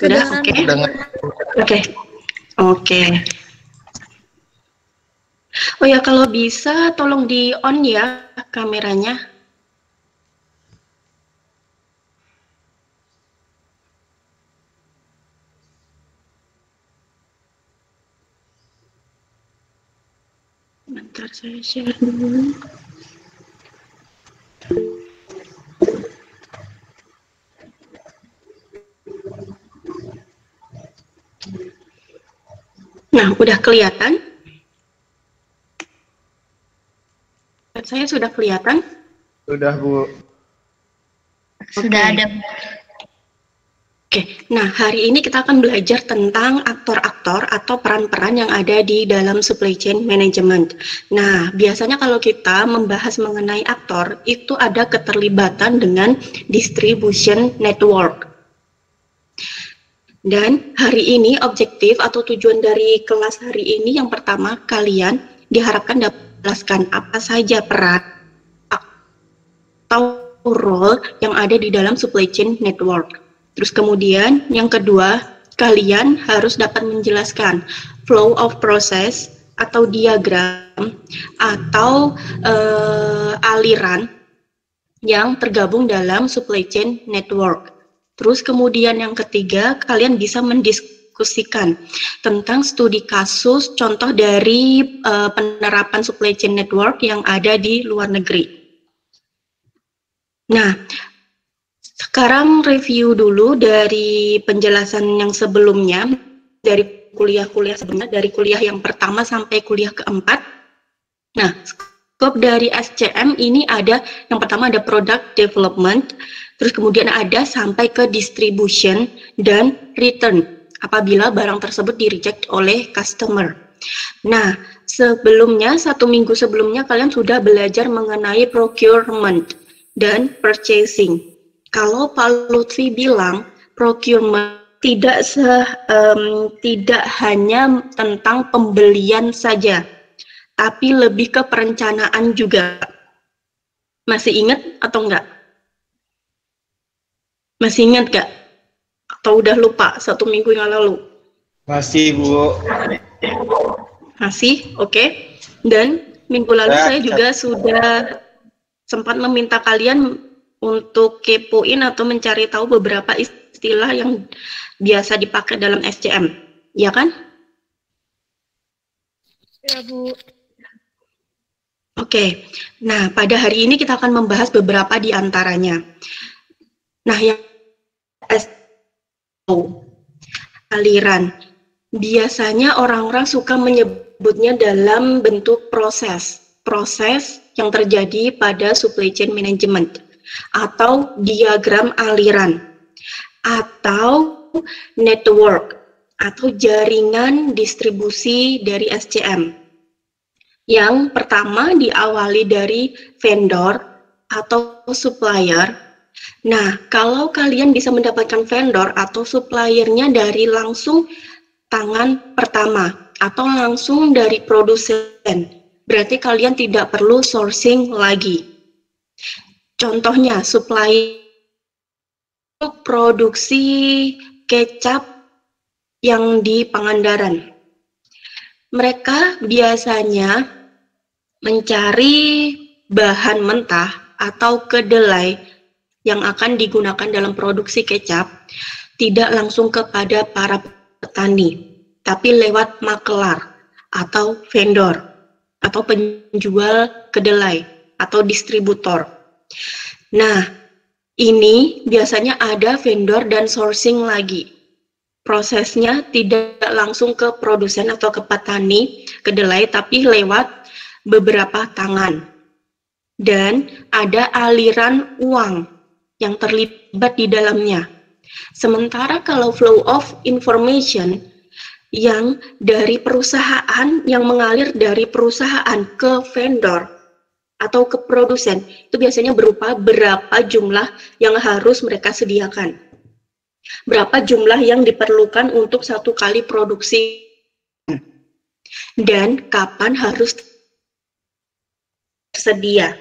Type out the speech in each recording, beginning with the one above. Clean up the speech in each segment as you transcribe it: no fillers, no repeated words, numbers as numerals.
Sudah? Oke. Oke. Oke. Oh ya, kalau bisa tolong di on ya kameranya. Bentar, saya share dulu. Nah, udah kelihatan? Saya sudah kelihatan? Sudah, Bu. Sudah ada. Oke, nah hari ini kita akan belajar tentang aktor-aktor atau peran-peran yang ada di dalam supply chain management. Nah, biasanya kalau kita membahas mengenai aktor, itu ada keterlibatan dengan distribution network. Dan hari ini objektif atau tujuan dari kelas hari ini yang pertama, kalian diharapkan dapat menjelaskan apa saja peran atau role yang ada di dalam supply chain network. Terus kemudian yang kedua, kalian harus dapat menjelaskan flow of process atau diagram atau aliran yang tergabung dalam supply chain network. Terus kemudian yang ketiga, kalian bisa mendiskusikan tentang studi kasus contoh dari penerapan supply chain network yang ada di luar negeri. Nah, sekarang review dulu dari penjelasan yang sebelumnya, dari kuliah-kuliah sebelumnya, dari kuliah yang pertama sampai kuliah keempat. Nah, skop dari SCM ini ada, yang pertama ada product development, terus kemudian ada sampai ke distribution dan return, apabila barang tersebut di-reject oleh customer. Nah, sebelumnya, 1 minggu sebelumnya kalian sudah belajar mengenai procurement dan purchasing. Kalau Pak Lutfi bilang procurement tidak hanya tentang pembelian saja, tapi lebih ke perencanaan juga. Masih ingat atau enggak? Masih ingat enggak? Atau udah lupa 1 minggu yang lalu? Masih, Bu. Masih? Oke. Dan minggu lalu saya juga sudah sempat meminta kalian untuk kepoin atau mencari tahu beberapa istilah yang biasa dipakai dalam SCM, ya kan? Ya, Bu. Oke, nah pada hari ini kita akan membahas beberapa di antaranya. Nah, yang aliran. Biasanya orang-orang suka menyebutnya dalam bentuk proses yang terjadi pada supply chain management, atau diagram aliran, atau network, atau jaringan distribusi dari SCM. Yang pertama diawali dari vendor atau supplier. Nah, kalau kalian bisa mendapatkan vendor atau suppliernya dari langsung tangan pertama atau langsung dari produsen, berarti kalian tidak perlu sourcing lagi. Contohnya, supplier produksi kecap yang di Pangandaran. Mereka biasanya mencari bahan mentah atau kedelai yang akan digunakan dalam produksi kecap tidak langsung kepada para petani, tapi lewat makelar atau vendor atau penjual kedelai atau distributor. Nah, ini biasanya ada vendor dan sourcing lagi. Prosesnya tidak langsung ke produsen atau ke petani kedelai, tapi lewat beberapa tangan. Dan ada aliran uang yang terlibat di dalamnya. Sementara kalau flow of information yang dari perusahaan, yang mengalir dari perusahaan ke vendor atau ke produsen, itu biasanya berupa berapa jumlah yang harus mereka sediakan. Berapa jumlah yang diperlukan untuk satu kali produksi dan kapan harus tersedia.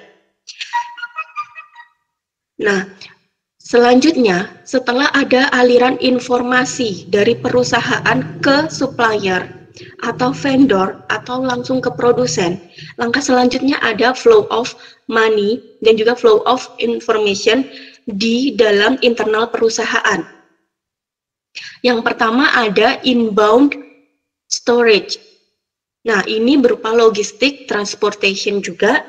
Nah, Selanjutnya, setelah ada aliran informasi dari perusahaan ke supplier atau vendor atau langsung ke produsen, langkah selanjutnya ada flow of money dan juga flow of information di dalam internal perusahaan. Yang pertama ada inbound storage. Nah, ini berupa logistik, transportation juga,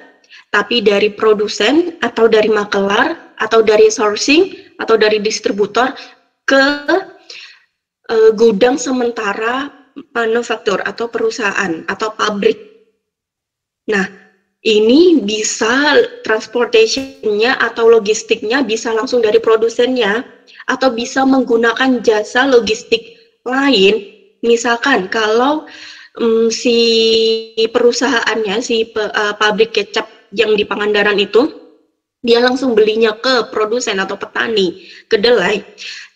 tapi dari produsen atau dari makelar atau dari sourcing atau dari distributor ke gudang sementara manufaktur atau perusahaan atau pabrik. Nah, ini bisa transportation-nya atau logistiknya bisa langsung dari produsennya atau bisa menggunakan jasa logistik lain. Misalkan kalau si perusahaannya, pabrik kecap yang di Pangandaran itu, dia langsung belinya ke produsen atau petani kedelai.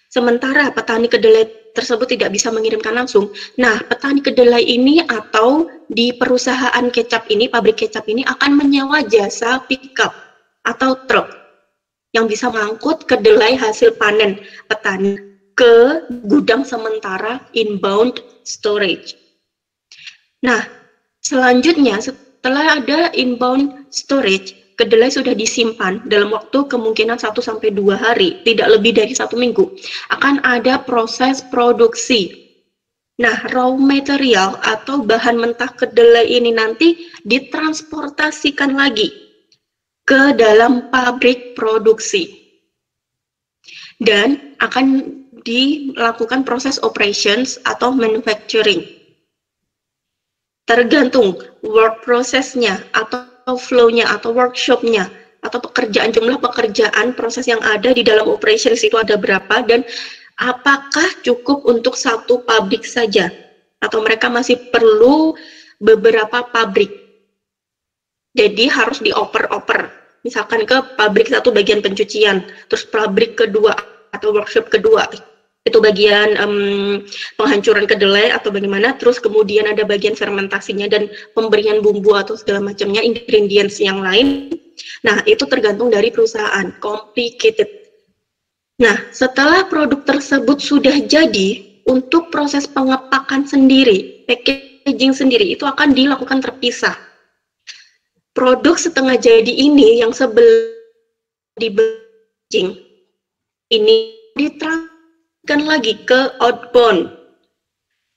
Sementara petani kedelai tersebut tidak bisa mengirimkan langsung. Nah, petani kedelai ini atau di perusahaan kecap ini, pabrik kecap ini akan menyewa jasa pickup atau truk yang bisa mengangkut kedelai hasil panen petani ke gudang sementara inbound storage. Nah, selanjutnya setelah ada inbound storage, kedelai sudah disimpan dalam waktu kemungkinan 1-2 hari, tidak lebih dari 1 minggu. Akan ada proses produksi. Nah, raw material atau bahan mentah kedelai ini nanti ditransportasikan lagi ke dalam pabrik produksi. Dan akan dilakukan proses operations atau manufacturing. Tergantung work prosesnya atau flow-nya atau workshop-nya atau jumlah pekerjaan proses yang ada di dalam operations itu ada berapa dan apakah cukup untuk satu pabrik saja atau mereka masih perlu beberapa pabrik. Jadi harus dioper-oper. Misalkan ke pabrik satu bagian pencucian, terus pabrik kedua atau workshop kedua itu bagian penghancuran kedelai atau bagaimana, terus kemudian ada bagian fermentasinya dan pemberian bumbu atau segala macamnya, ingredients yang lain. Nah, itu tergantung dari perusahaan, complicated. Nah, setelah produk tersebut sudah jadi, untuk proses pengepakan sendiri, packaging sendiri, itu akan dilakukan terpisah. Produk setengah jadi ini yang sebelum di packaging, ini ditransfer lagi ke outbound,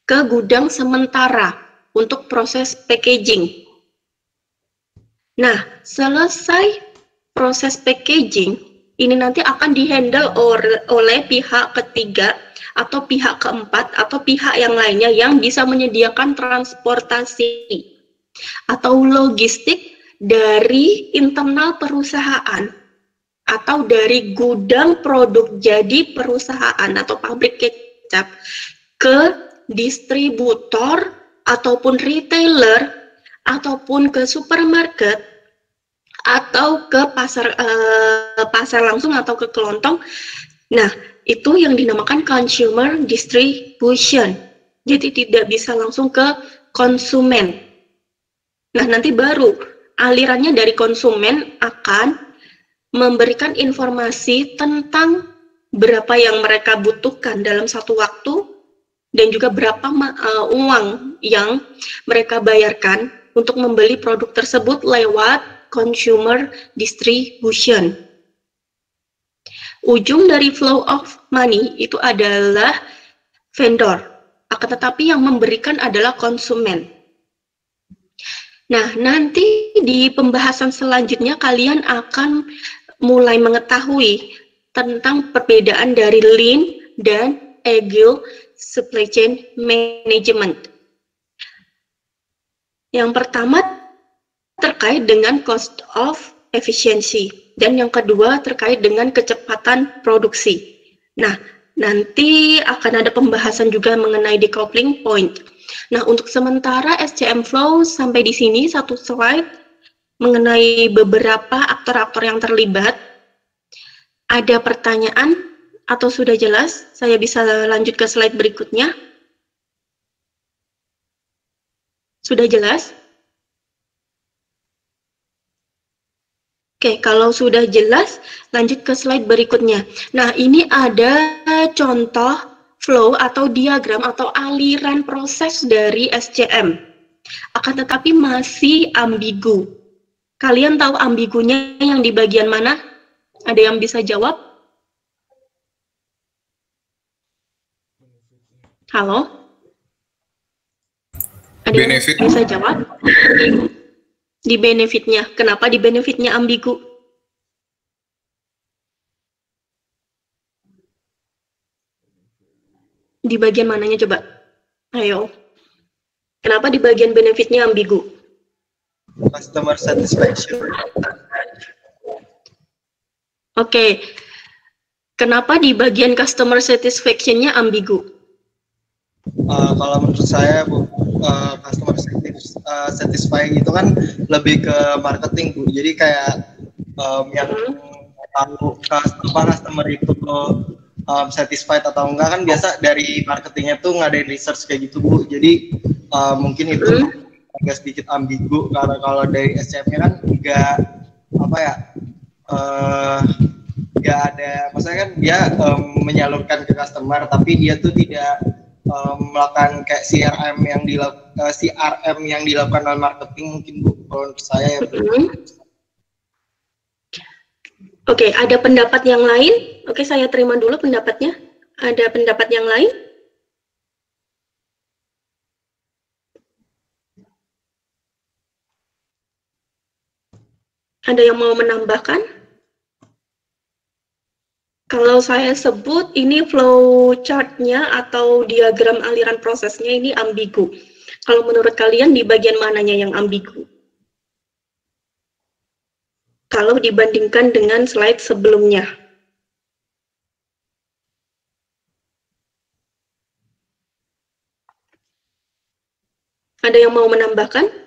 ke gudang sementara untuk proses packaging. Nah, selesai proses packaging, ini nanti akan dihandle oleh pihak ketiga atau pihak keempat atau pihak yang lainnya yang bisa menyediakan transportasi atau logistik dari internal perusahaan atau dari gudang produk jadi perusahaan atau pabrik kecap ke distributor ataupun retailer ataupun ke supermarket atau ke pasar langsung atau ke kelontong. Nah, itu yang dinamakan consumer distribution. Jadi tidak bisa langsung ke konsumen. Nah, nanti baru alirannya dari konsumen akan memberikan informasi tentang berapa yang mereka butuhkan dalam satu waktu dan juga berapa uang yang mereka bayarkan untuk membeli produk tersebut lewat consumer distribution. Ujung dari flow of money itu adalah vendor, akan tetapi yang memberikan adalah konsumen. Nah, nanti di pembahasan selanjutnya kalian akan mulai mengetahui tentang perbedaan dari lean dan agile supply chain management. Yang pertama terkait dengan cost of efficiency dan yang kedua terkait dengan kecepatan produksi. Nah, nanti akan ada pembahasan juga mengenai decoupling point. Nah, untuk sementara SCM Flow sampai di sini satu slide mengenai beberapa aktor-aktor yang terlibat. Ada pertanyaan atau sudah jelas? Saya bisa lanjut ke slide berikutnya. Sudah jelas? Oke, kalau sudah jelas, lanjut ke slide berikutnya. Nah, ini ada contoh flow atau diagram atau aliran proses dari SCM. Akan tetapi masih ambigu. Kalian tahu ambigunya yang di bagian mana? Ada yang bisa jawab? Halo? Ada yang bisa jawab? Di benefitnya. Kenapa di benefitnya ambigu? Di bagian mananya coba? Ayo. Kenapa di bagian benefitnya ambigu? Customer satisfaction. Oke. Kenapa di bagian customer satisfaction-nya ambigu? Kalau menurut saya, Bu, customer satisfying itu kan lebih ke marketing, Bu. Jadi kayak yang tahu customer itu satisfied atau enggak kan biasa dari marketingnya tuh ngadain research kayak gitu, Bu. Jadi mungkin itu agak sedikit ambigu karena kalau dari SCM-nya kan nggak apa ya, nggak ada, maksudnya kan dia menyalurkan ke customer tapi dia tuh tidak melakukan kayak CRM yang dilakukan oleh marketing mungkin, Bu, kalau menurut saya ya. Oke, ada pendapat yang lain? Oke, saya terima dulu pendapatnya. Ada pendapat yang lain? Ada yang mau menambahkan? Kalau saya sebut ini flow chart-nya atau diagram aliran prosesnya ini ambigu. Kalau menurut kalian di bagian mananya yang ambigu? Kalau dibandingkan dengan slide sebelumnya. Ada yang mau menambahkan?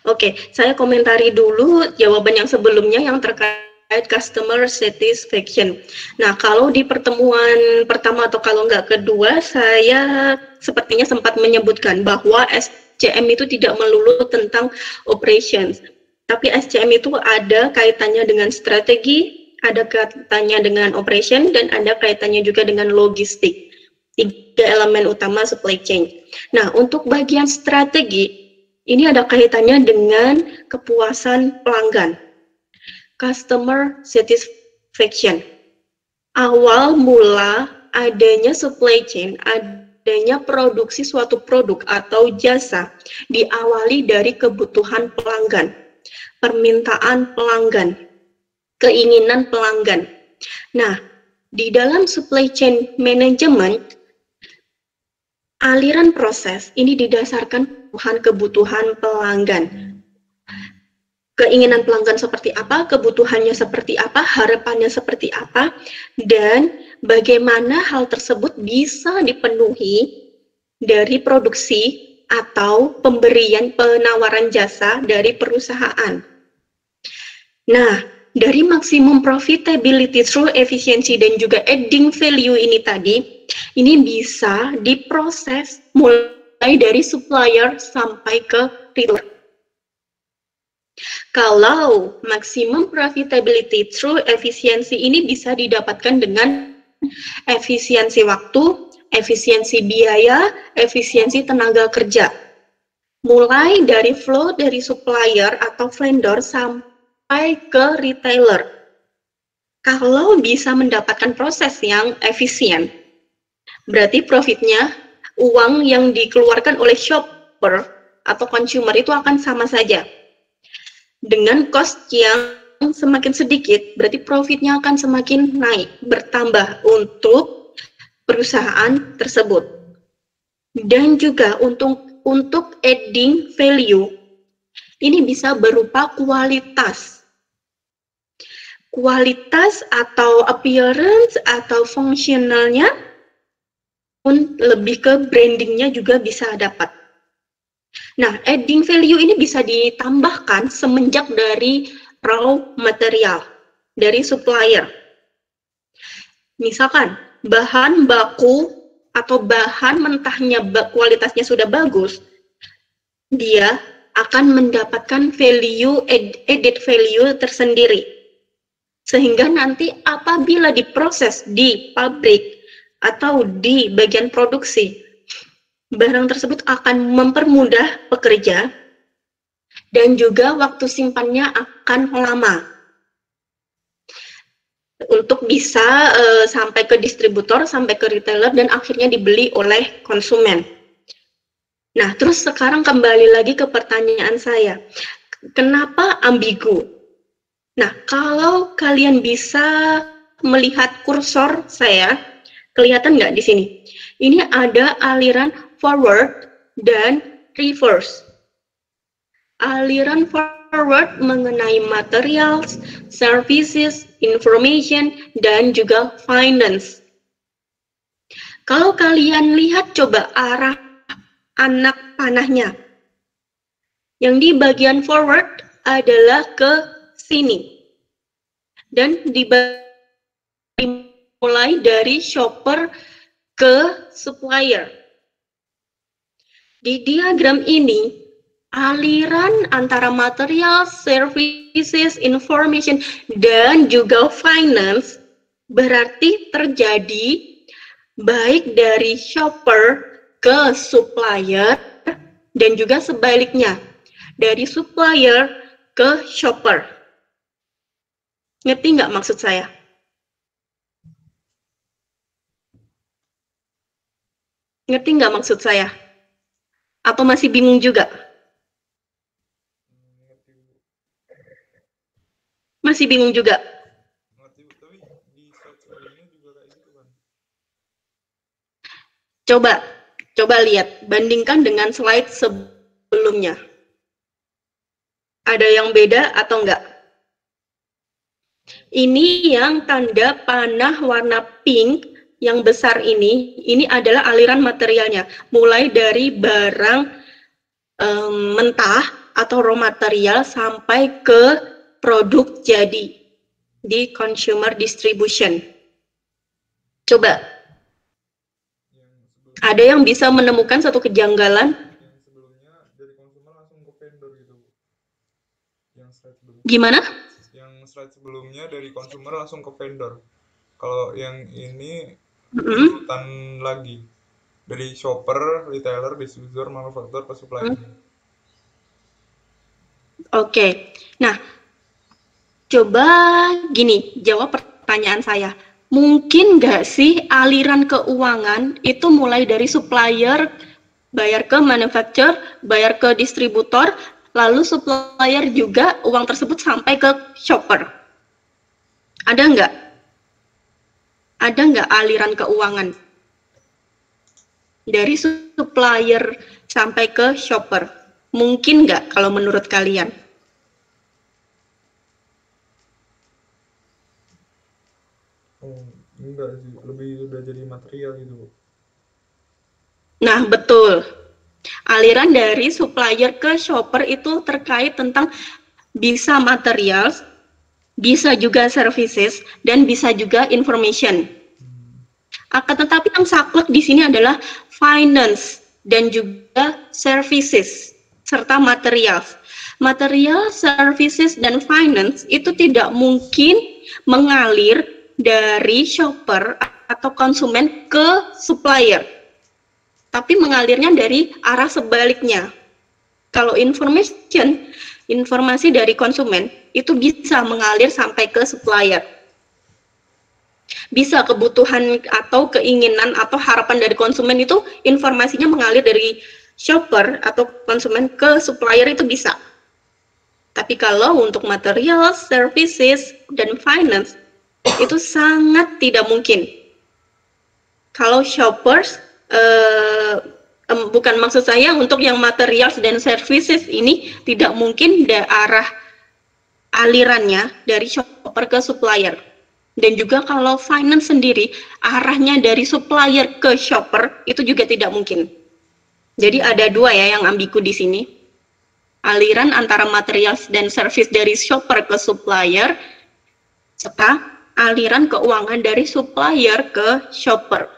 Oke, saya komentari dulu jawaban yang sebelumnya yang terkait customer satisfaction. Nah, kalau di pertemuan pertama atau kalau nggak kedua, saya sepertinya sempat menyebutkan bahwa SCM itu tidak melulu tentang operations. Tapi SCM itu ada kaitannya dengan strategi, ada kaitannya dengan operation, dan ada kaitannya juga dengan logistik. 3 elemen utama supply chain. Nah, untuk bagian strategi, ini ada kaitannya dengan kepuasan pelanggan. Customer satisfaction. Awal mula adanya supply chain, adanya produksi suatu produk atau jasa diawali dari kebutuhan pelanggan, permintaan pelanggan, keinginan pelanggan. Nah, di dalam supply chain management, aliran proses ini didasarkan kebutuhan pelanggan. Keinginan pelanggan seperti apa, kebutuhannya seperti apa, harapannya seperti apa, dan bagaimana hal tersebut bisa dipenuhi dari produksi atau pemberian penawaran jasa dari perusahaan. Nah, dari maksimum profitability through efficiency dan juga adding value ini tadi, ini bisa diproses mulai dari supplier sampai ke retailer. Kalau maksimum profitability through efficiency ini bisa didapatkan dengan efisiensi waktu, efisiensi biaya, efisiensi tenaga kerja. Mulai dari flow dari supplier atau vendor sampai ke retailer. Kalau bisa mendapatkan proses yang efisien, berarti profitnya, uang yang dikeluarkan oleh shopper atau consumer itu akan sama saja. Dengan cost yang semakin sedikit, berarti profitnya akan semakin naik, bertambah untuk perusahaan tersebut. Dan juga untuk adding value, ini bisa berupa kualitas. Kualitas atau appearance atau fungsionalnya pun lebih ke brandingnya juga bisa dapat. Nah, adding value ini bisa ditambahkan semenjak dari raw material, dari supplier. Misalkan, bahan baku atau bahan mentahnya kualitasnya sudah bagus, dia akan mendapatkan added value tersendiri. Sehingga nanti apabila diproses di pabrik atau di bagian produksi, barang tersebut akan mempermudah pekerja dan juga waktu simpannya akan lama untuk bisa sampai ke distributor, sampai ke retailer, dan akhirnya dibeli oleh konsumen. Nah, terus sekarang kembali lagi ke pertanyaan saya. Kenapa ambigu? Nah, kalau kalian bisa melihat kursor saya, kelihatan nggak di sini? Ini ada aliran forward dan reverse. Aliran forward mengenai materials, services, information, dan juga finance. Kalau kalian lihat coba arah anak panahnya. Yang di bagian forward adalah ke sini. Dan mulai dari shopper ke supplier. Di diagram ini, aliran antara material, services, information, dan juga finance berarti terjadi baik dari shopper ke supplier dan juga sebaliknya, dari supplier ke shopper. Ngerti nggak maksud saya? Ngerti nggak maksud saya? Atau masih bingung juga? Masih bingung juga? Coba lihat, bandingkan dengan slide sebelumnya. Ada yang beda atau enggak? Ini yang tanda panah warna pink yang besar ini adalah aliran materialnya. Mulai dari barang mentah atau raw material sampai ke produk jadi di consumer distribution. Coba, ada yang bisa menemukan satu kejanggalan? Yang sebelumnya dari konsumer langsung ke vendor gitu. Yang slide sebelumnya. Gimana? Yang slide sebelumnya dari konsumer langsung ke vendor. Kalau yang ini urutan lagi dari shopper, retailer, distributor, manufaktur ke supplier. Oke. Nah, coba gini, jawab pertanyaan saya. Mungkin nggak sih aliran keuangan itu mulai dari supplier, bayar ke manufacturer, bayar ke distributor, lalu supplier juga uang tersebut sampai ke shopper? Ada nggak? Ada nggak aliran keuangan dari supplier sampai ke shopper? Mungkin nggak kalau menurut kalian? Enggak sih, lebih udah jadi material gitu. Nah, betul. Aliran dari supplier ke shopper itu terkait tentang bisa materials, bisa juga services, dan bisa juga information. Akan tetapi yang saklek di sini adalah finance dan juga services serta materials. Material, services, dan finance itu tidak mungkin mengalir dari shopper atau konsumen ke supplier, tapi mengalirnya dari arah sebaliknya. Kalau informasi dari konsumen itu bisa mengalir sampai ke supplier. Bisa kebutuhan atau keinginan atau harapan dari konsumen itu informasinya mengalir dari shopper atau konsumen ke supplier itu bisa. Tapi kalau untuk material, services, dan finance itu sangat tidak mungkin. Kalau shoppers, bukan maksud saya untuk yang materials dan services ini tidak mungkin arah alirannya dari shopper ke supplier. Dan juga kalau finance sendiri, arahnya dari supplier ke shopper itu juga tidak mungkin. Jadi ada dua ya yang ambigu di sini. Aliran antara materials dan service dari shopper ke supplier, serta aliran keuangan dari supplier ke shopper.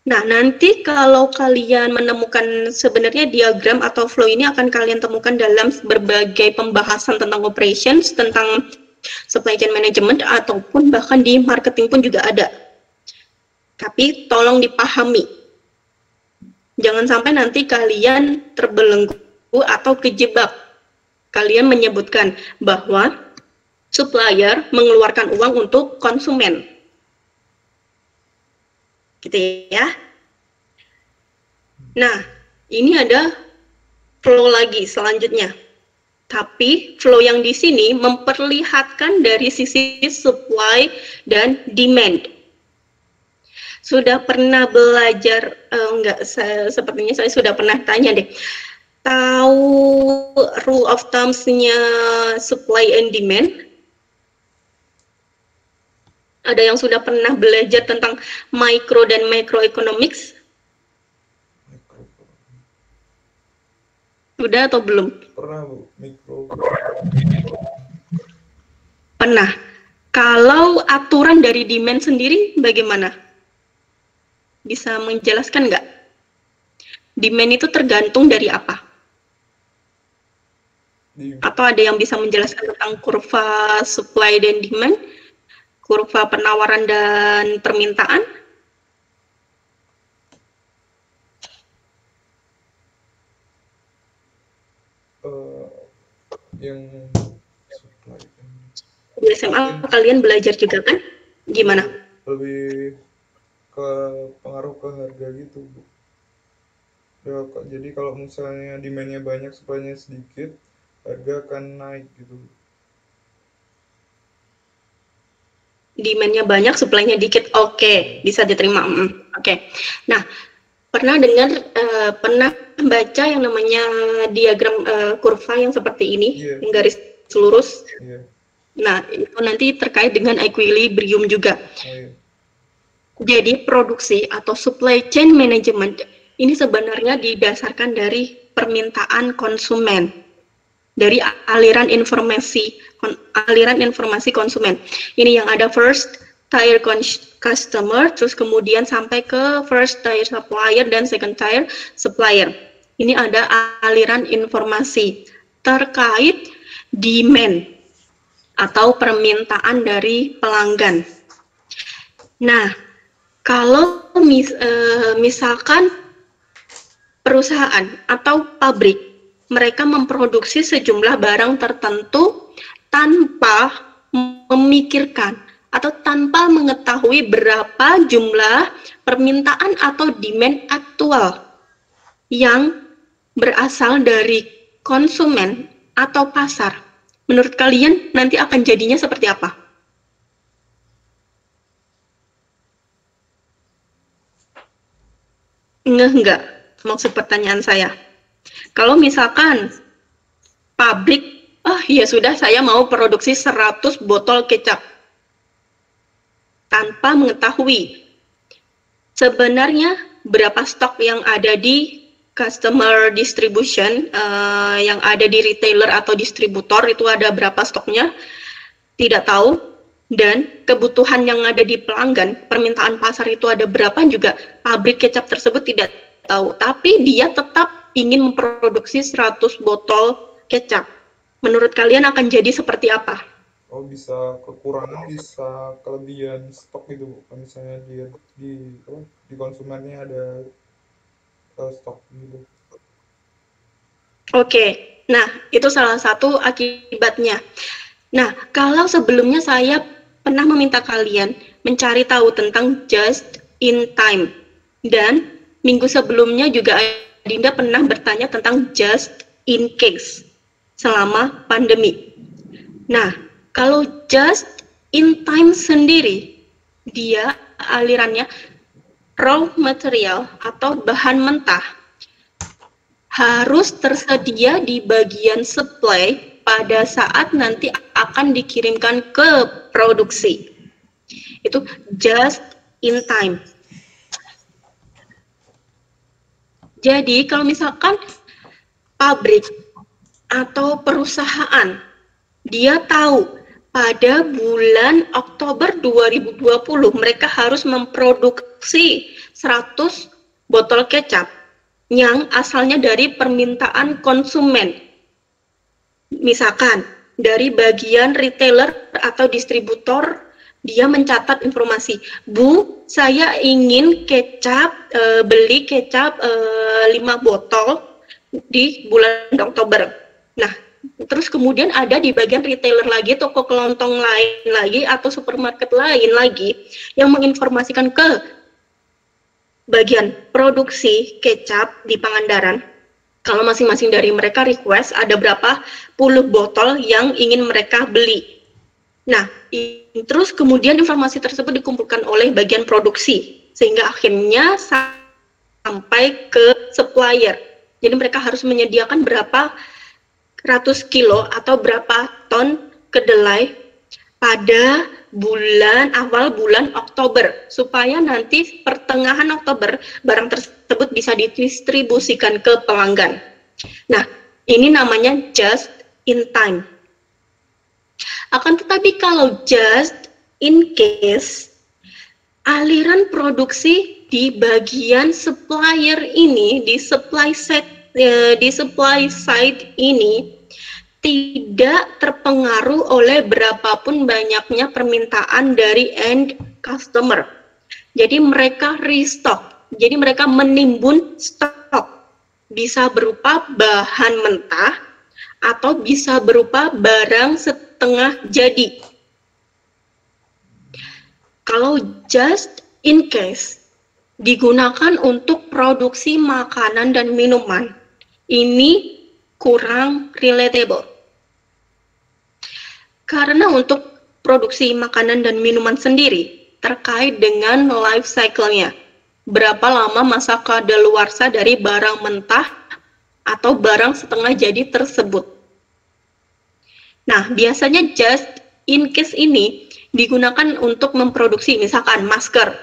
Nah, nanti kalau kalian menemukan sebenarnya diagram atau flow ini akan kalian temukan dalam berbagai pembahasan tentang operations, tentang supply chain management, ataupun bahkan di marketing pun juga ada. Tapi tolong dipahami. Jangan sampai nanti kalian terbelenggu atau kejebak. Kalian menyebutkan bahwa supplier mengeluarkan uang untuk konsumen. Gitu ya. Nah, ini ada flow lagi selanjutnya. Tapi flow yang di sini memperlihatkan dari sisi supply dan demand. Sudah pernah belajar, enggak, sepertinya saya sudah pernah tanya deh. Tahu rule of thumbs-nya supply and demand? Ada yang sudah pernah belajar tentang micro dan microeconomics? Sudah atau belum? Pernah, Bu, mikro. Pernah. Kalau aturan dari demand sendiri bagaimana? Bisa menjelaskan nggak? Demand itu tergantung dari apa? Atau ada yang bisa menjelaskan tentang kurva supply dan demand? Kurva penawaran dan permintaan? Yang supply di SMA kalian belajar juga kan? Gimana? lebih ke pengaruh ke harga gitu, Bu. Ya, jadi kalau misalnya demand-nya banyak, supply-nya sedikit, harga akan naik gitu. Demand-nya banyak, supply-nya dikit. Oke, bisa diterima. Oke. Nah, pernah baca yang namanya diagram kurva yang seperti ini, yang garis lurus. Nah, itu nanti terkait dengan equilibrium juga. Jadi produksi atau supply chain management ini sebenarnya didasarkan dari permintaan konsumen, dari aliran informasi konsumen. Ini yang ada first tier customer, terus kemudian sampai ke first tier supplier dan second tier supplier. Ini ada aliran informasi terkait demand atau permintaan dari pelanggan. Nah, kalau misalkan perusahaan atau pabrik mereka memproduksi sejumlah barang tertentu tanpa memikirkan atau tanpa mengetahui berapa jumlah permintaan atau demand aktual yang berasal dari konsumen atau pasar. Menurut kalian nanti akan jadinya seperti apa? Enggak, maksud pertanyaan saya. Kalau misalkan pabrik, ya sudah saya mau produksi 100 botol kecap. Tanpa mengetahui sebenarnya berapa stok yang ada di customer distribution, yang ada di retailer atau distributor, itu ada berapa stoknya, tidak tahu. Dan kebutuhan yang ada di pelanggan, permintaan pasar itu ada berapa juga, pabrik kecap tersebut tidak tahu. Tapi dia tetap ingin memproduksi 100 botol kecap. Menurut kalian akan jadi seperti apa? Oh, bisa kekurangan, bisa kelebihan stok gitu, Bu. Misalnya dia di konsumennya ada stok gitu. Oke, nah itu salah satu akibatnya. Nah, kalau sebelumnya saya pernah meminta kalian mencari tahu tentang just in time, dan minggu sebelumnya juga Dinda pernah bertanya tentang just in case selama pandemi. Nah, kalau just in time sendiri, dia alirannya raw material atau bahan mentah harus tersedia di bagian supply pada saat nanti akan dikirimkan ke produksi. Itu just in time. Jadi kalau misalkan pabrik atau perusahaan dia tahu pada bulan Oktober 2020 mereka harus memproduksi 100 botol kecap yang asalnya dari permintaan konsumen. Misalkan dari bagian retailer atau distributor, dia mencatat informasi, Bu, saya ingin beli kecap 5 botol di bulan Oktober. Nah, terus kemudian ada di bagian retailer lagi, toko kelontong lain lagi, atau supermarket lain lagi yang menginformasikan ke bagian produksi kecap di Pangandaran. Kalau masing-masing dari mereka request ada berapa puluh botol yang ingin mereka beli. Nah, terus kemudian informasi tersebut dikumpulkan oleh bagian produksi, sehingga akhirnya sampai ke supplier. Jadi mereka harus menyediakan berapa ratus kilo atau berapa ton kedelai pada awal bulan Oktober, supaya nanti pertengahan Oktober barang tersebut bisa didistribusikan ke pelanggan. Nah, ini namanya just in time. Akan tetapi kalau just in case, aliran produksi di bagian supplier ini, di supply side ini tidak terpengaruh oleh berapapun banyaknya permintaan dari end customer. Jadi mereka restock, jadi mereka menimbun stok, bisa berupa bahan mentah atau bisa berupa barang setengah jadi. Kalau just in case digunakan untuk produksi makanan dan minuman, ini kurang relatable. Karena untuk produksi makanan dan minuman sendiri terkait dengan life cycle-nya. Berapa lama masa kadaluarsa dari barang mentah atau barang setengah jadi tersebut. Nah, biasanya just in case ini digunakan untuk memproduksi misalkan masker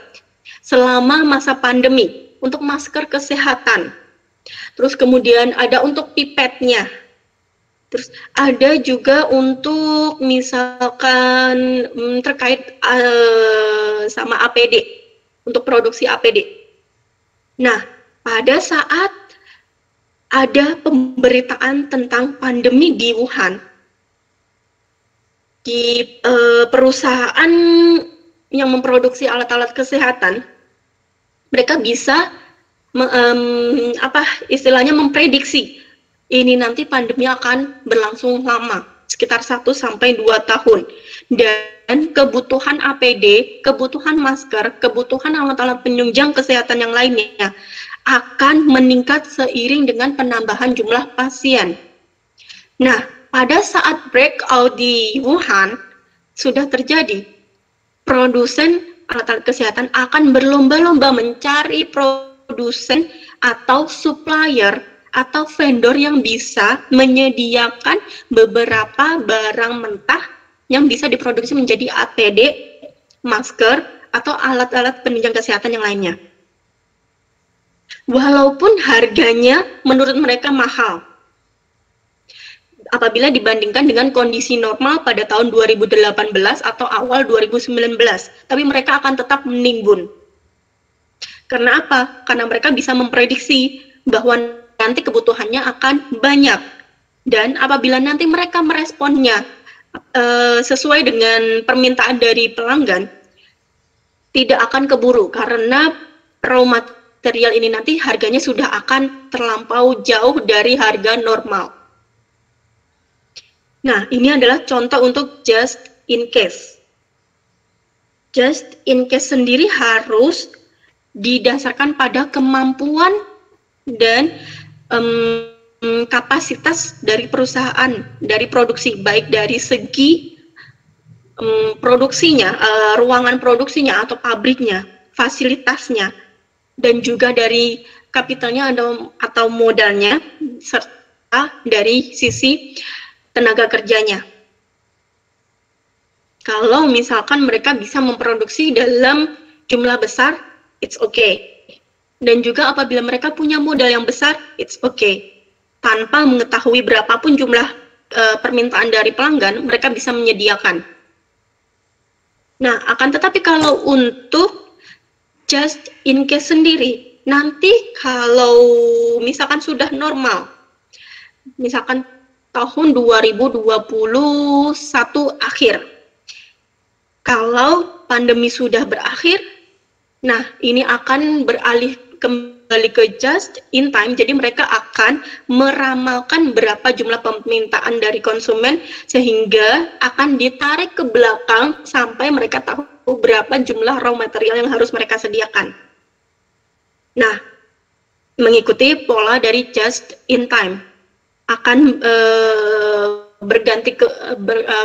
selama masa pandemi, untuk masker kesehatan. Terus kemudian ada untuk pipetnya. Terus ada juga untuk misalkan terkait sama APD, untuk produksi APD. Nah, pada saat ada pemberitaan tentang pandemi di Wuhan, di perusahaan yang memproduksi alat-alat kesehatan, mereka bisa istilahnya memprediksi ini nanti pandemi akan berlangsung lama, sekitar 1-2 tahun. Dan kebutuhan APD, kebutuhan masker, kebutuhan alat-alat penunjang kesehatan yang lainnya akan meningkat seiring dengan penambahan jumlah pasien. Nah, pada saat breakout di Wuhan sudah terjadi, produsen alat-alat kesehatan akan berlomba-lomba mencari produsen atau supplier atau vendor yang bisa menyediakan beberapa barang mentah yang bisa diproduksi menjadi APD, masker, atau alat-alat penunjang kesehatan yang lainnya. Walaupun harganya menurut mereka mahal, apabila dibandingkan dengan kondisi normal pada tahun 2018 atau awal 2019, tapi mereka akan tetap menimbun. Karena apa? Karena mereka bisa memprediksi bahwa nanti kebutuhannya akan banyak, dan apabila nanti mereka meresponnya sesuai dengan permintaan dari pelanggan, tidak akan keburu karena raw material ini nanti harganya sudah akan terlampau jauh dari harga normal. Nah, ini adalah contoh untuk just in case. Just in case sendiri harus didasarkan pada kemampuan dan kapasitas dari perusahaan, dari produksi, baik dari segi produksinya, ruangan produksinya atau pabriknya, fasilitasnya, dan juga dari kapitalnya atau modalnya, serta dari sisi tenaga kerjanya. Kalau misalkan mereka bisa memproduksi dalam jumlah besar, it's okay. Dan juga apabila mereka punya modal yang besar, it's okay. Tanpa mengetahui berapapun jumlah permintaan dari pelanggan, mereka bisa menyediakan. Nah, akan tetapi kalau untuk just in case sendiri, nanti kalau misalkan sudah normal, misalkan tahun 2021 akhir, kalau pandemi sudah berakhir, nah ini akan beralih kembali ke just in time, jadi mereka akan meramalkan berapa jumlah permintaan dari konsumen sehingga akan ditarik ke belakang sampai mereka tahu berapa jumlah raw material yang harus mereka sediakan. Nah, mengikuti pola dari just in time akan berganti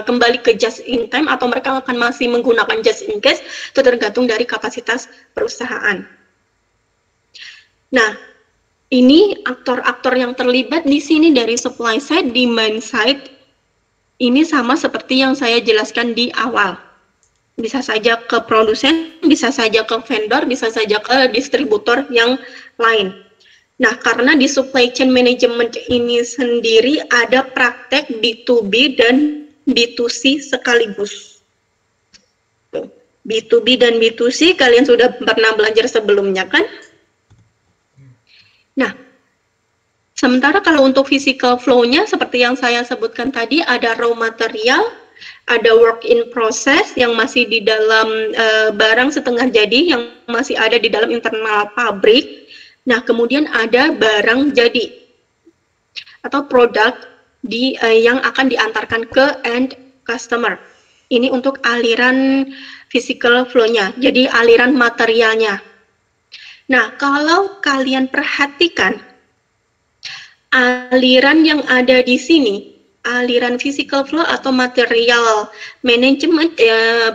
kembali ke just in time atau mereka akan masih menggunakan just in case, itu tergantung dari kapasitas perusahaan. Nah, ini aktor-aktor yang terlibat di sini dari supply side, demand side, ini sama seperti yang saya jelaskan di awal. Bisa saja ke produsen, bisa saja ke vendor, bisa saja ke distributor yang lain. Nah, karena di supply chain management ini sendiri ada praktek B2B dan B2C sekaligus. B2B dan B2C kalian sudah pernah belajar sebelumnya kan? Nah, sementara kalau untuk physical flow-nya seperti yang saya sebutkan tadi, ada raw material, ada work in process yang masih di dalam barang setengah jadi yang masih ada di dalam internal pabrik. Nah, kemudian ada barang jadi atau produk yang akan diantarkan ke end customer. Ini untuk aliran physical flow-nya, jadi aliran materialnya. Nah, kalau kalian perhatikan aliran yang ada di sini, aliran physical flow atau material management,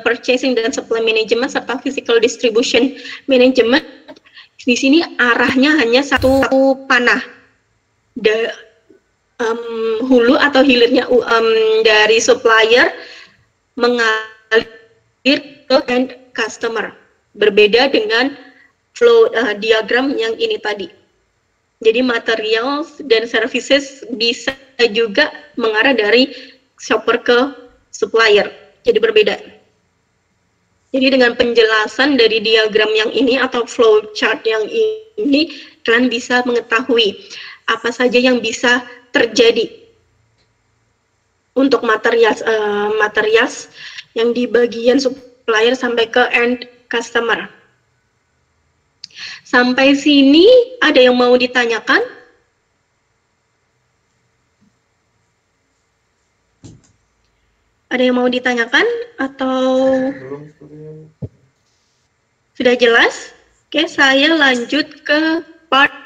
purchasing dan supply management serta physical distribution management, di sini arahnya hanya satu panah, hulu atau hilirnya dari supplier mengalir ke end customer. Berbeda dengan flow diagram yang ini tadi. Jadi materials dan services bisa juga mengarah dari shopper ke supplier. Jadi berbeda. Jadi dengan penjelasan dari diagram yang ini atau flow chart yang ini, kalian bisa mengetahui apa saja yang bisa terjadi untuk materials yang di bagian supplier sampai ke end customer. Sampai sini ada yang mau ditanyakan? Ada yang mau ditanyakan atau sudah jelas? Oke, saya lanjut ke part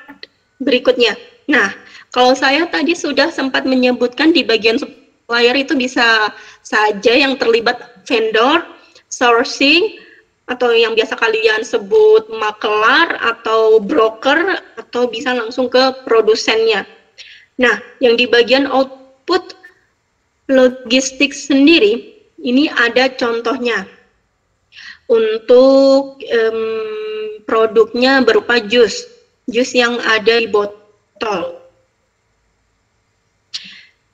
berikutnya. Nah, kalau saya tadi sudah sempat menyebutkan di bagian supplier itu bisa saja yang terlibat vendor, sourcing, atau yang biasa kalian sebut makelar atau broker, atau bisa langsung ke produsennya. Nah, yang di bagian output logistik sendiri, ini ada contohnya. Untuk produknya berupa jus yang ada di botol.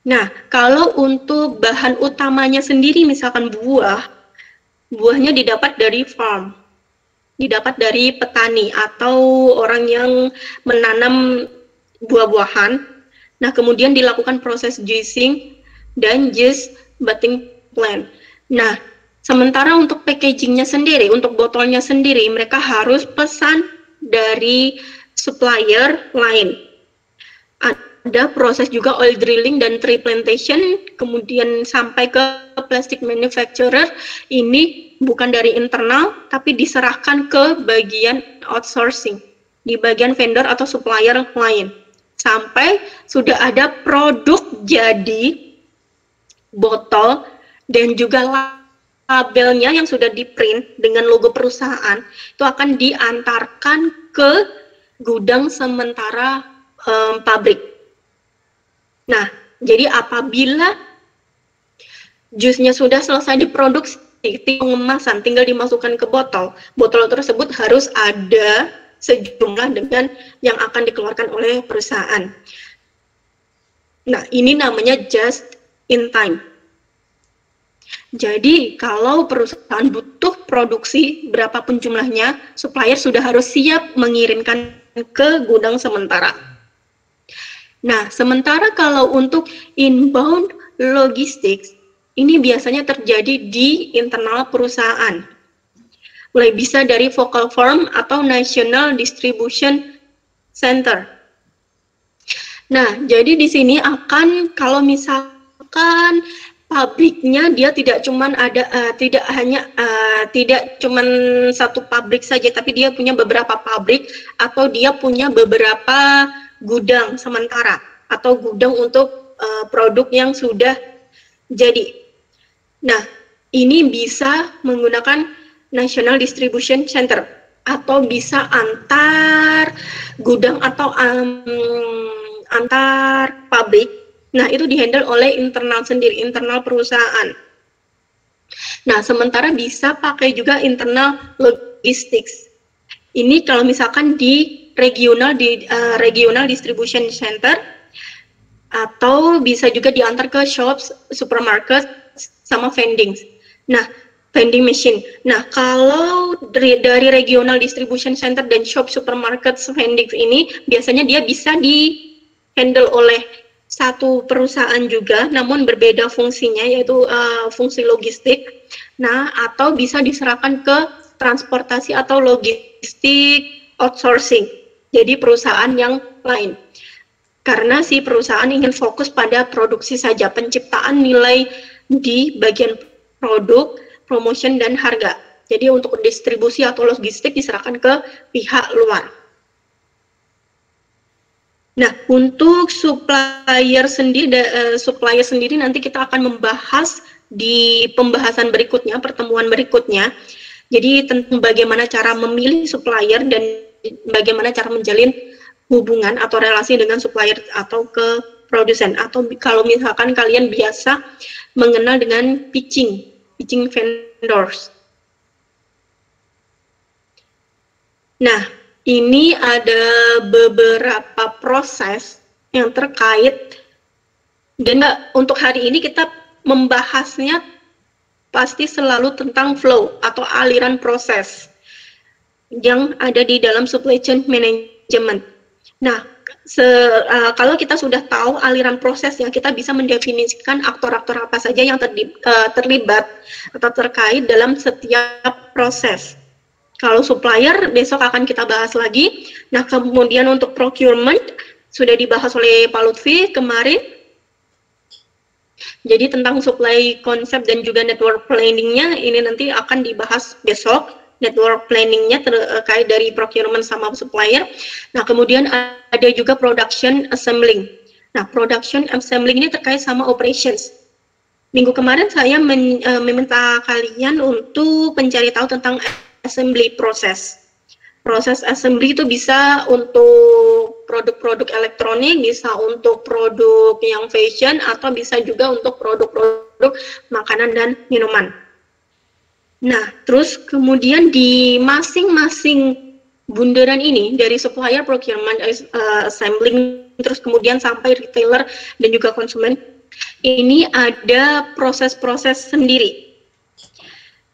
Nah, kalau untuk bahan utamanya sendiri, misalkan buahnya didapat dari farm, didapat dari petani atau orang yang menanam buah-buahan. Nah, kemudian dilakukan proses juicing dan juice bathing plant. Nah, sementara untuk packagingnya sendiri, untuk botolnya sendiri, mereka harus pesan dari supplier lain. Ada proses juga oil drilling dan tree plantation, kemudian sampai ke plastic manufacturer. Ini bukan dari internal, tapi diserahkan ke bagian outsourcing, di bagian vendor atau supplier lain. Sampai sudah ada produk jadi botol dan juga labelnya yang sudah di-print dengan logo perusahaan, itu akan diantarkan ke gudang sementara pabrik. Nah, jadi apabila jusnya sudah selesai diproduksi, pengemasan tinggal dimasukkan ke botol, botol tersebut harus ada sejumlah dengan yang akan dikeluarkan oleh perusahaan. Nah, ini namanya just in time. Jadi kalau perusahaan butuh produksi berapapun jumlahnya, supplier sudah harus siap mengirimkan ke gudang sementara. Nah, sementara kalau untuk inbound logistics, ini biasanya terjadi di internal perusahaan. Mulai bisa dari focal firm atau national distribution center. Nah, jadi di sini akan kalau misalkan pabriknya dia tidak cuman ada tidak cuman satu pabrik saja, tapi dia punya beberapa pabrik atau dia punya beberapa gudang sementara atau gudang untuk produk yang sudah jadi. Nah, ini bisa menggunakan National Distribution Center atau bisa antar gudang atau antar pabrik. Nah, itu dihandle oleh internal sendiri, internal perusahaan. Nah, sementara bisa pakai juga internal logistics. Ini kalau misalkan di regional distribution center, atau bisa juga diantar ke shops, supermarket, sama vending. Nah, vending machine. Nah, kalau dari regional distribution center dan shop, supermarket, vending ini, biasanya dia bisa di-handle oleh satu perusahaan juga, namun berbeda fungsinya, yaitu fungsi logistik. Nah, atau bisa diserahkan ke transportasi atau logistik outsourcing, jadi perusahaan yang lain. Karena si perusahaan ingin fokus pada produksi saja, penciptaan nilai di bagian produk, promotion, dan harga. Jadi untuk distribusi atau logistik diserahkan ke pihak luar. Nah, untuk supplier sendiri nanti kita akan membahas di pembahasan berikutnya, pertemuan berikutnya. Jadi tentang bagaimana cara memilih supplier dan bagaimana cara menjalin hubungan atau relasi dengan supplier atau ke produsen. Atau kalau misalkan kalian biasa mengenal dengan pitching vendors. Nah, ini ada beberapa proses yang terkait, dan untuk hari ini kita membahasnya pasti selalu tentang flow atau aliran proses yang ada di dalam supply chain management. Nah, kalau kita sudah tahu aliran prosesnya, kita bisa mendefinisikan aktor-aktor apa saja yang terlibat atau terkait dalam setiap proses. Kalau supplier, besok akan kita bahas lagi. Nah, kemudian untuk procurement, sudah dibahas oleh Pak Lutfi kemarin. Jadi tentang supply konsep dan juga network planning-nya, ini nanti akan dibahas besok. Network planning-nya terkait dari procurement sama supplier. Nah, kemudian ada juga production assembling. Nah, production assembling ini terkait sama operations. Minggu kemarin saya meminta kalian untuk mencari tahu tentang assembly proses. Proses assembly itu bisa untuk produk-produk elektronik, bisa untuk produk yang fashion, atau bisa juga untuk produk-produk makanan dan minuman. Nah, terus kemudian di masing-masing bundaran ini, dari supplier, procurement, assembling, terus kemudian sampai retailer dan juga konsumen, ini ada proses-proses sendiri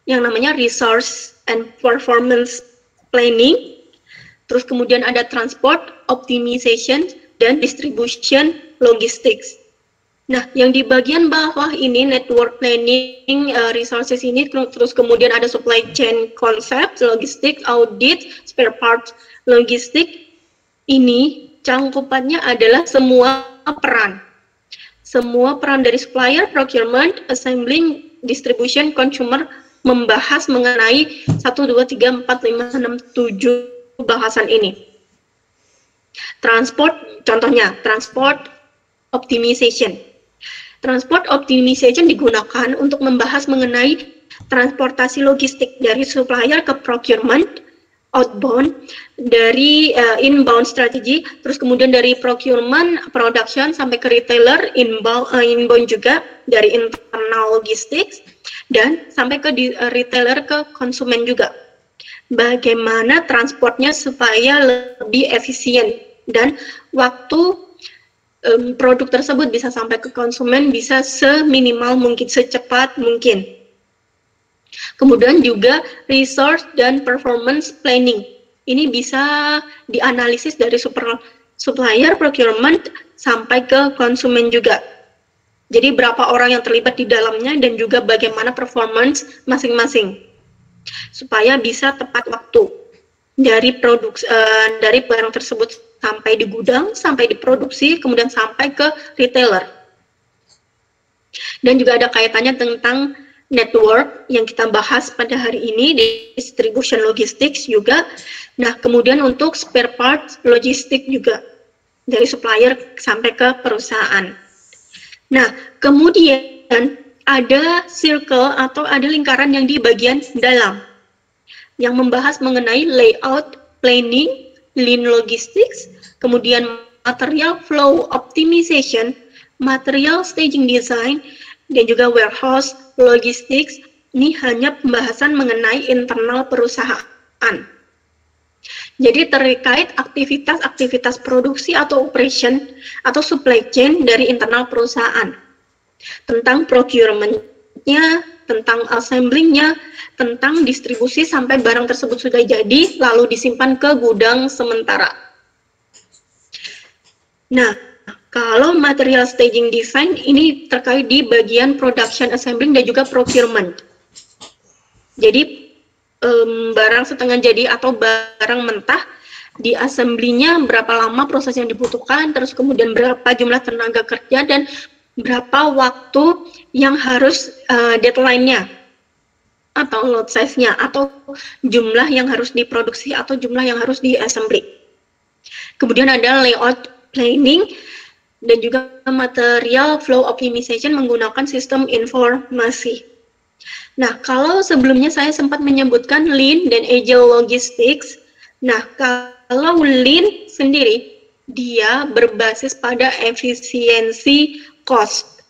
yang namanya resource and performance planning, terus kemudian ada transport, optimization, dan distribution logistics. Nah, yang di bagian bawah ini network planning, resources ini, terus kemudian ada supply chain concept, logistik, audit, spare parts, logistik. Ini cangkupannya adalah semua peran. Semua peran dari supplier, procurement, assembling, distribution, consumer, membahas mengenai 1, 2, 3, 4, 5, 6, 7 bahasan ini. Transport, contohnya, transport optimization. Transport optimization digunakan untuk membahas mengenai transportasi logistik dari supplier ke procurement, outbound, dari inbound strategy, terus kemudian dari procurement, production, sampai ke retailer, inbound juga, dari internal logistics, dan sampai ke retailer ke konsumen juga. Bagaimana transportnya supaya lebih efisien dan waktu produk tersebut bisa sampai ke konsumen bisa seminimal mungkin, secepat mungkin. Kemudian juga resource dan performance planning. Ini bisa dianalisis dari supplier, procurement, sampai ke konsumen juga. Jadi berapa orang yang terlibat di dalamnya dan juga bagaimana performance masing-masing. Supaya bisa tepat waktu dari dari barang tersebut sampai di gudang, sampai diproduksi, kemudian sampai ke retailer. Dan juga ada kaitannya tentang network yang kita bahas pada hari ini, distribution logistics juga. Nah, kemudian untuk spare parts logistik juga, dari supplier sampai ke perusahaan. Nah, kemudian ada circle atau ada lingkaran yang di bagian dalam, yang membahas mengenai layout, planning, lean logistics, kemudian material flow optimization, material staging design, dan juga warehouse logistics. Ini hanya pembahasan mengenai internal perusahaan. Jadi terkait aktivitas-aktivitas produksi atau operation atau supply chain dari internal perusahaan. Tentang procurement-nya, tentang assembling-nya, tentang distribusi sampai barang tersebut sudah jadi, lalu disimpan ke gudang sementara. Nah, kalau material staging design ini terkait di bagian production assembling dan juga procurement. Jadi barang setengah jadi atau barang mentah di assembly-nya berapa lama proses yang dibutuhkan, terus kemudian berapa jumlah tenaga kerja dan berapa waktu yang harus deadline-nya atau lot size-nya atau jumlah yang harus diproduksi atau jumlah yang harus di assembly. Kemudian ada layout planning dan juga material flow optimization menggunakan sistem informasi. Nah, kalau sebelumnya saya sempat menyebutkan lean dan agile logistics. Nah, kalau lean sendiri, dia berbasis pada efisiensi cost.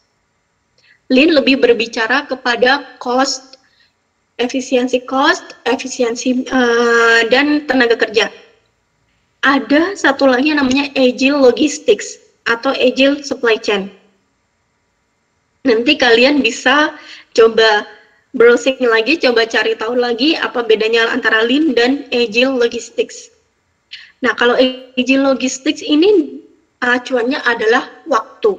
Lean lebih berbicara kepada cost, efisiensi dan tenaga kerja. Ada satu lagi yang namanya agile logistics atau agile supply chain. Nanti kalian bisa coba browsing lagi, coba cari tahu lagi apa bedanya antara lean dan agile logistics. Nah, kalau agile logistics ini acuannya adalah waktu.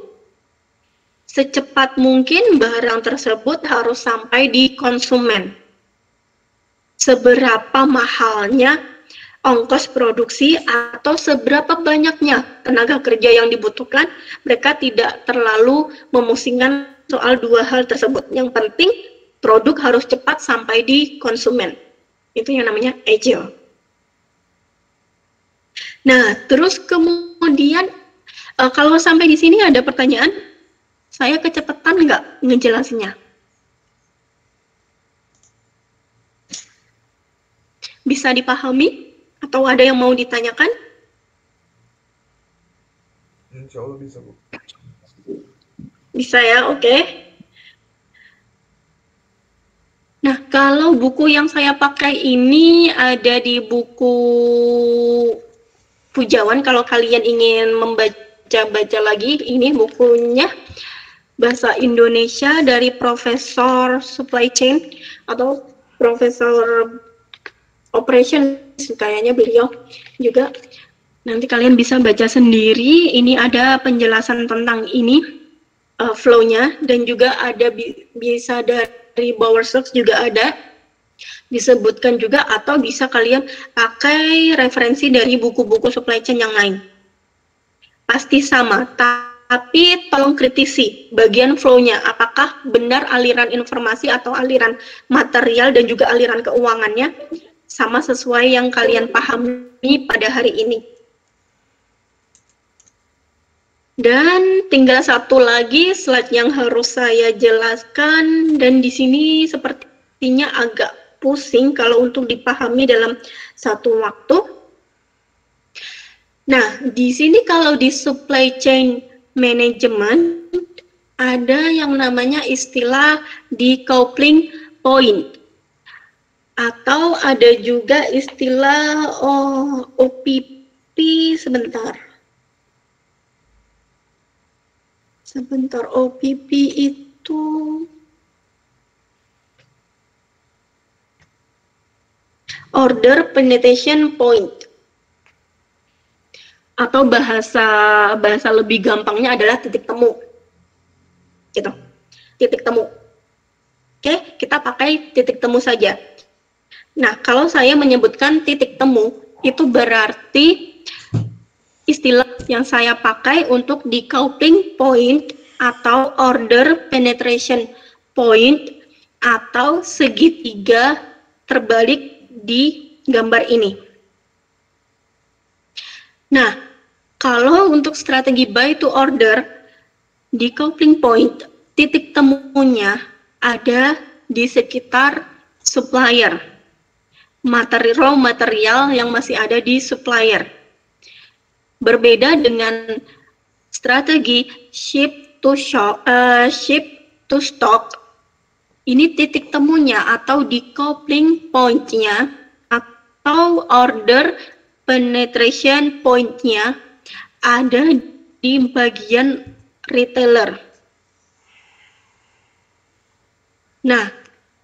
Secepat mungkin barang tersebut harus sampai di konsumen. Seberapa mahalnya ongkos produksi atau seberapa banyaknya tenaga kerja yang dibutuhkan, mereka tidak terlalu memusingkan soal dua hal tersebut. Yang penting produk harus cepat sampai di konsumen. Itu yang namanya agile. Nah, terus kemudian kalau sampai di sini ada pertanyaan, saya kecepatan nggak ngejelasinnya? Bisa dipahami? Atau ada yang mau ditanyakan? Insya Allah bisa, Bu. Bisa ya, oke. Nah, kalau buku yang saya pakai ini ada di buku Pujawan. Kalau kalian ingin membaca-baca lagi, ini bukunya Bahasa Indonesia dari Profesor Supply Chain atau Profesor Operation, kayaknya beliau juga. Nanti kalian bisa baca sendiri. Ini ada penjelasan tentang ini, flow-nya, dan juga ada bisa dari Bowersox juga ada disebutkan juga, atau bisa kalian pakai referensi dari buku-buku supply chain yang lain. Pasti sama, tapi tolong kritisi bagian flow-nya, apakah benar aliran informasi atau aliran material dan juga aliran keuangannya sama sesuai yang kalian pahami pada hari ini. Dan tinggal satu lagi slide yang harus saya jelaskan, dan di sini sepertinya agak pusing kalau untuk dipahami dalam satu waktu. Nah, di sini kalau di supply chain management ada yang namanya istilah decoupling point, atau ada juga istilah OPP. Sebentar, OPP itu order penetration point. Atau bahasa lebih gampangnya adalah titik temu. Gitu. Titik temu. Oke, kita pakai titik temu saja. Nah, kalau saya menyebutkan titik temu, itu berarti istilah yang saya pakai untuk decoupling point atau order penetration point atau segitiga terbalik di gambar ini. Nah, kalau untuk strategi buy to order, decoupling point, titik temunya ada di sekitar supplier, raw material yang masih ada di supplier. Berbeda dengan strategi ship to stock, ini titik temunya atau decoupling point-nya atau order penetration point-nya ada di bagian retailer. Nah,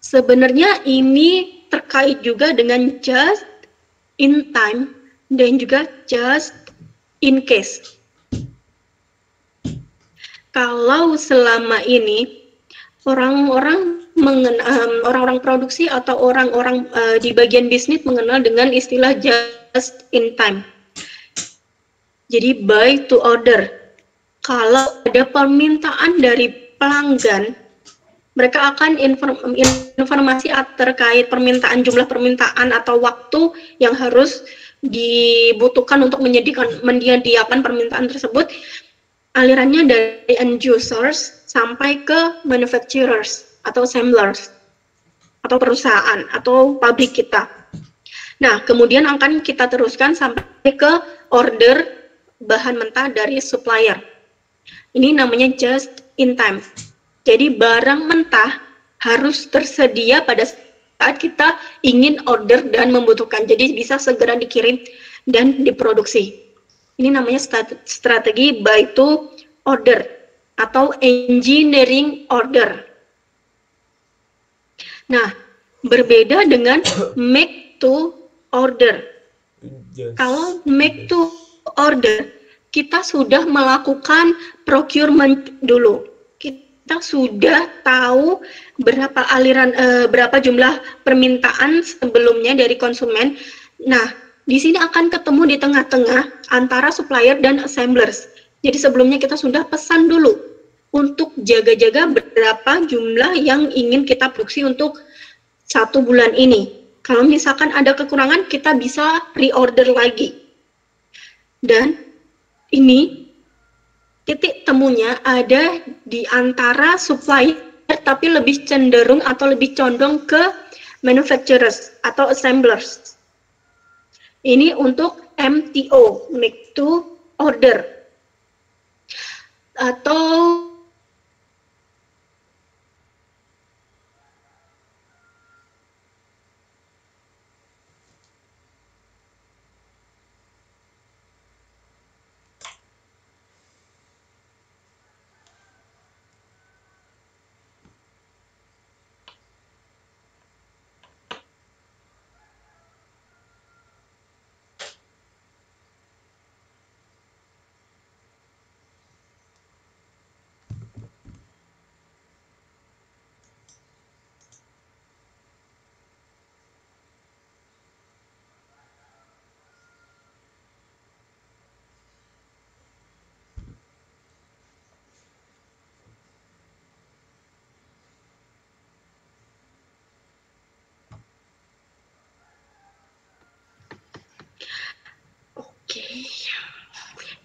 sebenarnya ini terkait juga dengan just in time dan juga just in case. Kalau selama ini orang-orang produksi atau orang-orang di bagian bisnis mengenal dengan istilah just in time. Jadi buy to order. Kalau ada permintaan dari pelanggan, mereka akan informasi terkait jumlah permintaan atau waktu yang harus dibutuhkan untuk menyediakan permintaan tersebut. Alirannya dari end users sampai ke manufacturers atau assemblers atau perusahaan atau pabrik kita. Nah, kemudian akan kita teruskan sampai ke order bahan mentah dari supplier. Ini namanya just in time. Jadi barang mentah harus tersedia pada saat kita ingin order dan membutuhkan. Jadi bisa segera dikirim dan diproduksi. Ini namanya strategi buy to order atau engineering order. Nah, berbeda dengan make to order. Kalau make to order, kita sudah melakukan procurement dulu. Kita sudah tahu berapa jumlah permintaan sebelumnya dari konsumen. Nah, di sini akan ketemu di tengah-tengah antara supplier dan assemblers. Jadi sebelumnya kita sudah pesan dulu untuk jaga-jaga berapa jumlah yang ingin kita produksi untuk 1 bulan ini. Kalau misalkan ada kekurangan, kita bisa reorder lagi. Dan ini titik temunya ada di antara supplier, tapi lebih cenderung atau lebih condong ke manufacturers atau assemblers. Ini untuk MTO, make to order. Atau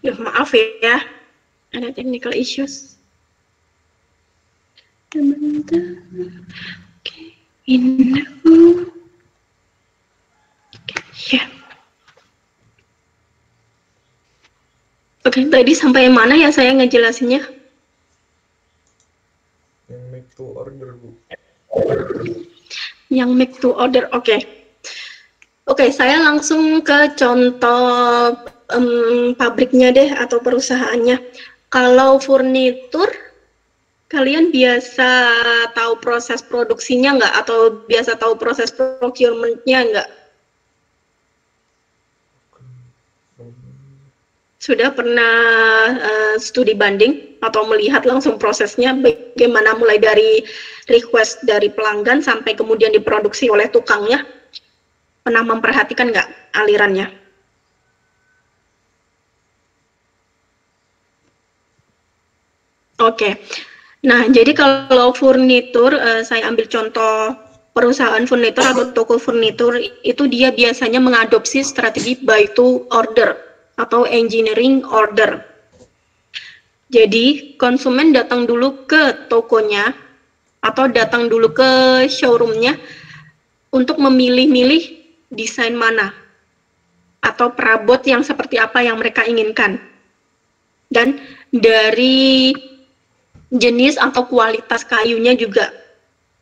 ya, maaf ya, ada technical issues. Oke, window. Ya. Oke, tadi sampai mana ya saya ngejelasinnya? Yang make to order, Bu. Yang make to order, oke. Oke, saya langsung ke contoh pabriknya deh atau perusahaannya. Kalau furnitur, kalian biasa tahu proses produksinya nggak? Atau biasa tahu proses procurement-nya nggak? sudah pernah studi banding atau melihat langsung prosesnya bagaimana mulai dari request dari pelanggan sampai kemudian diproduksi oleh tukangnya? Pernah memperhatikan nggak alirannya? Oke, nah jadi kalau furnitur, saya ambil contoh perusahaan furnitur atau toko furnitur, itu dia biasanya mengadopsi strategi buy to order atau engineering order. Jadi konsumen datang dulu ke tokonya atau datang dulu ke showroomnya untuk memilih-milih desain mana atau perabot yang seperti apa yang mereka inginkan. Dan dari jenis atau kualitas kayunya juga.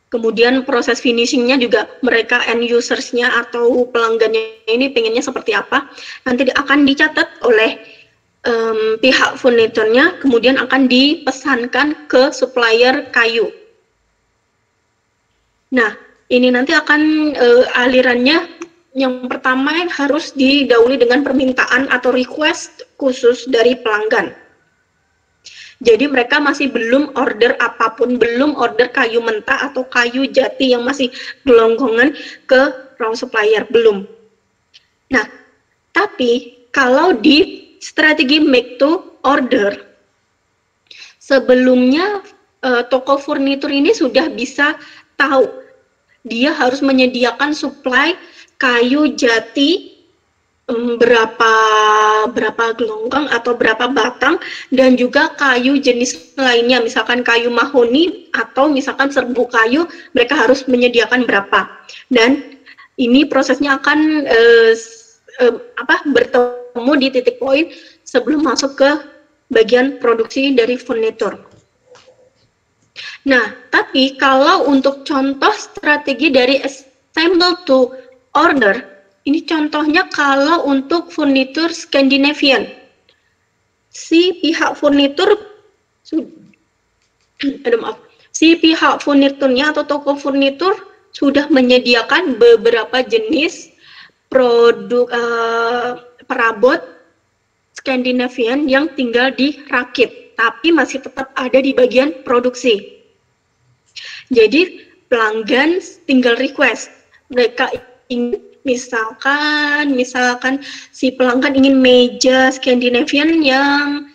Kemudian proses finishingnya juga mereka end usersnya atau pelanggannya ini pengennya seperti apa. Nanti akan dicatat oleh pihak furniturnya, kemudian akan dipesankan ke supplier kayu. Nah, ini nanti akan alirannya yang pertama yang harus didahului dengan permintaan atau request khusus dari pelanggan. Jadi mereka masih belum order apapun, belum order kayu mentah atau kayu jati yang masih gelonggongan ke raw supplier, belum. Nah, tapi kalau di strategi make to order, sebelumnya toko furnitur ini sudah bisa tahu dia harus menyediakan supply kayu jati berapa gelonggang atau berapa batang, dan juga kayu jenis lainnya, misalkan kayu mahoni atau misalkan serbu kayu, mereka harus menyediakan berapa. Dan ini prosesnya akan bertemu di titik poin sebelum masuk ke bagian produksi dari furnitur. Nah, tapi kalau untuk contoh strategi dari assemble to order, ini contohnya kalau untuk furnitur Scandinavian. Si pihak furniturnya atau toko furnitur sudah menyediakan beberapa jenis produk perabot Scandinavian yang tinggal dirakit, tapi masih tetap ada di bagian produksi. Jadi pelanggan tinggal request, mereka ingin misalkan si pelanggan ingin meja Scandinavian yang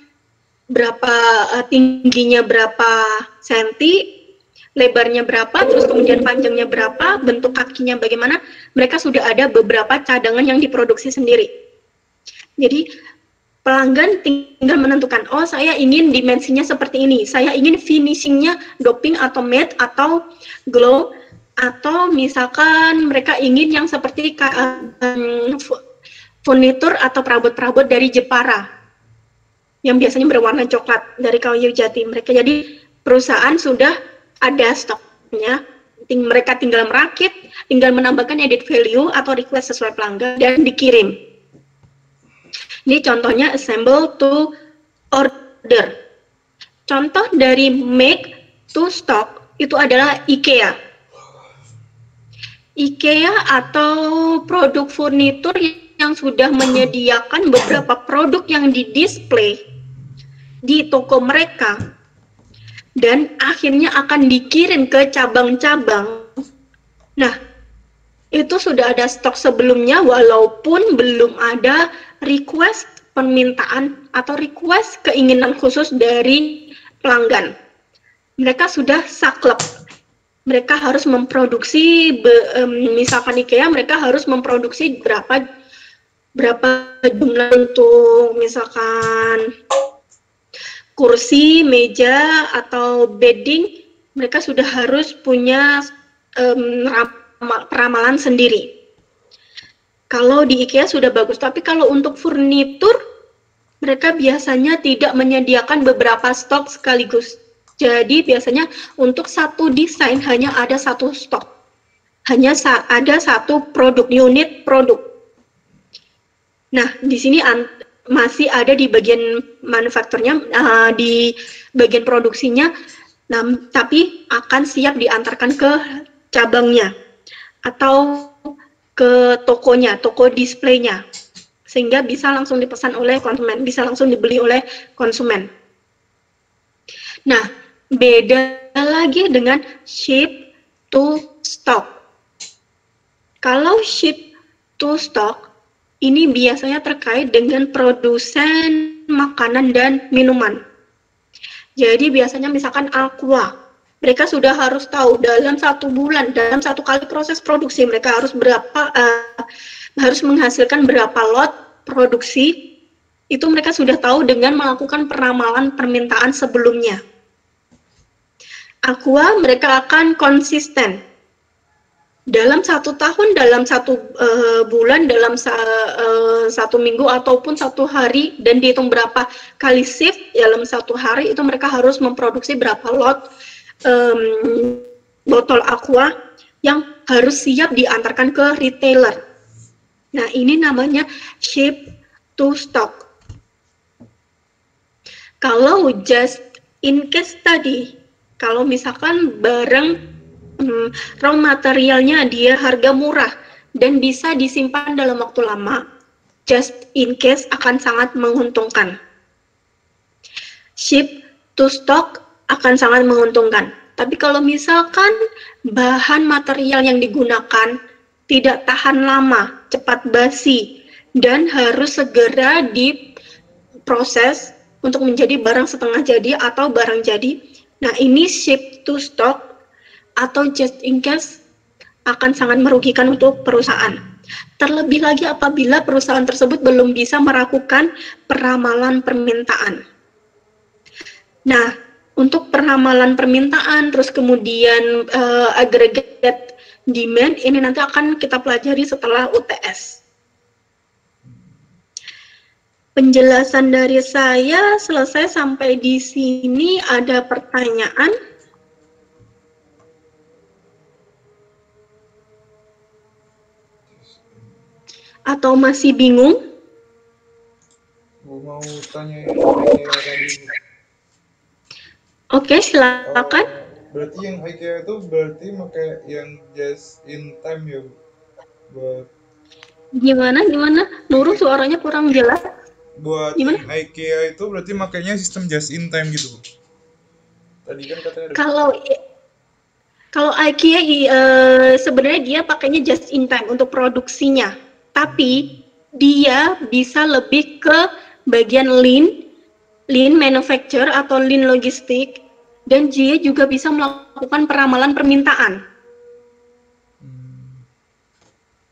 berapa tingginya berapa senti, lebarnya berapa, terus kemudian panjangnya berapa, bentuk kakinya bagaimana, mereka sudah ada beberapa cadangan yang diproduksi sendiri. Jadi pelanggan tinggal menentukan, oh saya ingin dimensinya seperti ini, saya ingin finishingnya doping atau matte atau glow, atau misalkan mereka ingin yang seperti furnitur atau perabot-perabot dari Jepara yang biasanya berwarna coklat dari kayu jati. Mereka jadi perusahaan sudah ada stoknya, mereka tinggal merakit, tinggal menambahkan added value atau request sesuai pelanggan dan dikirim. Ini contohnya assemble to order. Contoh dari make to stock itu adalah IKEA. IKEA atau produk furnitur yang sudah menyediakan beberapa produk yang didisplay di toko mereka dan akhirnya akan dikirim ke cabang-cabang. Nah, itu sudah ada stok sebelumnya walaupun belum ada request permintaan atau request keinginan khusus dari pelanggan. Mereka sudah saklek. Mereka harus memproduksi, misalkan IKEA, mereka harus memproduksi berapa jumlah untuk misalkan kursi, meja, atau bedding, mereka sudah harus punya peramalan sendiri. Kalau di IKEA sudah bagus, tapi kalau untuk furnitur, mereka biasanya tidak menyediakan beberapa stok sekaligus. Jadi biasanya untuk satu desain hanya ada satu stok, hanya ada satu produk, unit produk. Nah, di sini masih ada di bagian manufakturnya, di bagian produksinya, tapi akan siap diantarkan ke cabangnya atau ke tokonya, toko displaynya. sehingga bisa langsung dipesan oleh konsumen, bisa langsung dibeli oleh konsumen. Nah, beda lagi dengan ship to stock. Kalau ship to stock, ini biasanya terkait dengan produsen makanan dan minuman. Jadi biasanya misalkan Aqua, mereka sudah harus tahu dalam 1 bulan, dalam 1 kali proses produksi mereka harus menghasilkan berapa lot produksi. Itu mereka sudah tahu dengan melakukan peramalan permintaan sebelumnya. Aqua mereka akan konsisten dalam 1 tahun, dalam 1 bulan, dalam 1 minggu ataupun 1 hari, dan dihitung berapa kali shift dalam 1 hari, itu mereka harus memproduksi berapa lot botol Aqua yang harus siap diantarkan ke retailer. Nah, ini namanya ship to stock. Kalau just in case tadi, kalau misalkan barang raw materialnya dia harga murah dan bisa disimpan dalam waktu lama, just in case akan sangat menguntungkan. Ship to stock akan sangat menguntungkan. Tapi kalau misalkan bahan material yang digunakan tidak tahan lama, cepat basi, dan harus segera diproses untuk menjadi barang setengah jadi atau barang jadi, nah ini ship to stock atau just in case akan sangat merugikan untuk perusahaan. Terlebih lagi apabila perusahaan tersebut belum bisa melakukan peramalan permintaan. Nah, untuk peramalan permintaan, terus kemudian aggregate demand, ini nanti akan kita pelajari setelah UTS. Penjelasan dari saya selesai sampai di sini. Ada pertanyaan? Atau masih bingung? Mau tanya tadi. Oke, silakan. Berarti yang IKEA itu berarti pakai yang just in time ya, Bu? Buat Gimana? Nurul, suaranya kurang jelas. Buat Gimana? yang IKEA itu berarti makainya sistem just in time gitu, Bu? Tadi kan katanya ada. Kalau IKEA sebenarnya dia pakainya just in time untuk produksinya, tapi dia bisa lebih ke bagian lean manufacture atau lean logistik, dan dia juga bisa melakukan peramalan permintaan.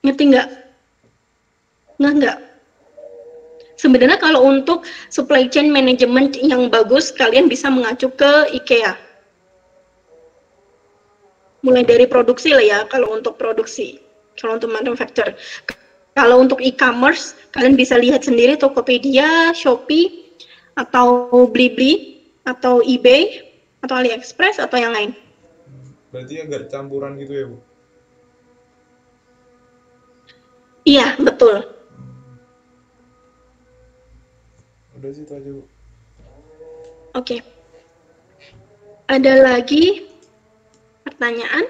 Ngerti nggak? Nggak. Sebenarnya kalau untuk supply chain management yang bagus, kalian bisa mengacu ke IKEA. Mulai dari produksi lah ya, kalau untuk produksi. Kalau untuk manufacture. Kalau untuk e-commerce, kalian bisa lihat sendiri Tokopedia, Shopee, atau Blibli, atau eBay, atau AliExpress, atau yang lain. Berarti agak campuran gitu ya, Bu? Iya, betul. Udah sih itu aja, Bu. Oke. Ada lagi pertanyaan?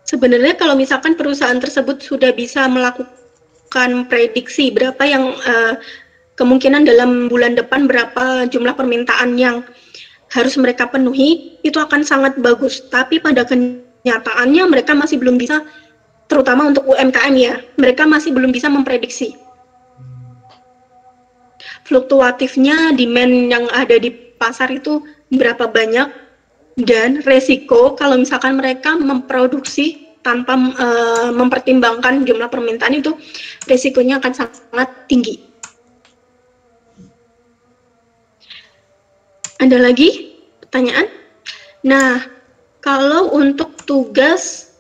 Sebenarnya kalau misalkan perusahaan tersebut sudah bisa melakukan prediksi berapa yang kemungkinan dalam bulan depan, berapa jumlah permintaan yang harus mereka penuhi, itu akan sangat bagus. Tapi pada kenyataannya mereka masih belum bisa, terutama untuk UMKM ya, mereka masih belum bisa memprediksi. Fluktuatifnya demand yang ada di pasar itu berapa banyak, dan resiko kalau misalkan mereka memproduksi tanpa mempertimbangkan jumlah permintaan, itu resikonya akan sangat tinggi. Ada lagi pertanyaan? Nah, kalau untuk tugas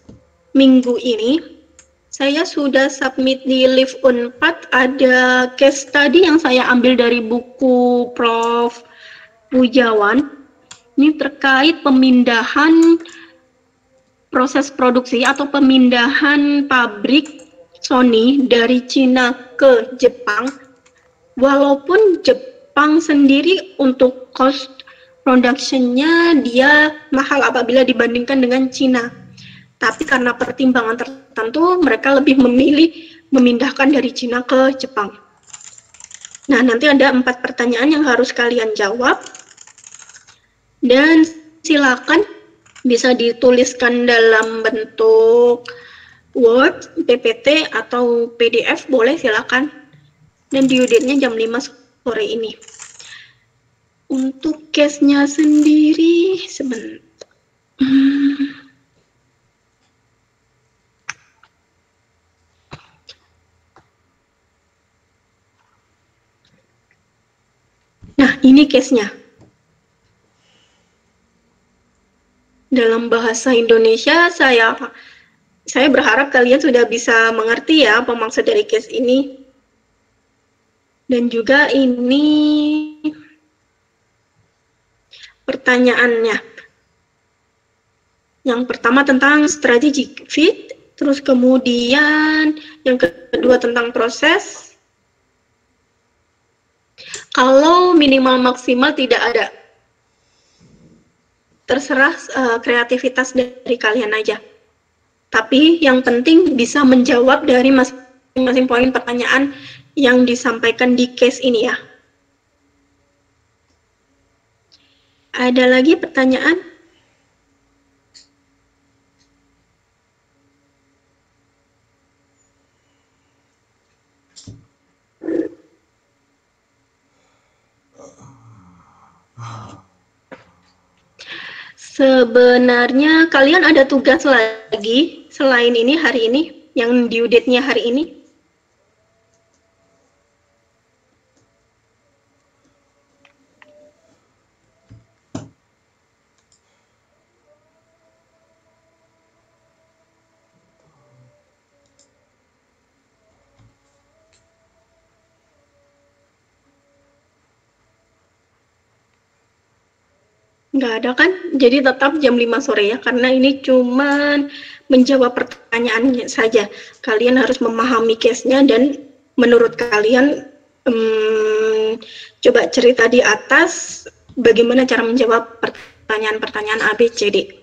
minggu ini, saya sudah submit di Live Unpad, ada case study yang saya ambil dari buku Prof. Pujawan. Ini terkait pemindahan proses produksi atau pemindahan pabrik Sony dari Cina ke Jepang. Walaupun Jepang sendiri untuk cost production-nya dia mahal apabila dibandingkan dengan Cina. Tapi karena pertimbangan tertentu, mereka lebih memilih memindahkan dari Cina ke Jepang. Nah, nanti ada 4 pertanyaan yang harus kalian jawab. Dan silakan bisa dituliskan dalam bentuk Word, PPT, atau PDF, boleh silakan. Dan due date-nya jam 5 sore ini. Untuk case-nya sendiri, sebentar. Nah, ini case-nya. Dalam bahasa Indonesia, saya berharap kalian sudah bisa mengerti ya apa maksud dari case ini. Dan juga ini pertanyaannya. Yang pertama tentang strategic fit, terus kemudian yang kedua tentang proses. Kalau minimal maksimal tidak ada. Terserah kreativitas dari kalian aja. Tapi yang penting bisa menjawab dari masing-masing poin pertanyaan yang disampaikan di case ini ya. Ada lagi pertanyaan? Sebenarnya kalian ada tugas lagi selain ini hari ini, yang due date-nya hari ini? Nggak ada kan? Jadi tetap jam 5 sore ya, karena ini cuman menjawab pertanyaannya saja. Kalian harus memahami case-nya dan menurut kalian coba cerita di atas bagaimana cara menjawab pertanyaan-pertanyaan A, B, C, D.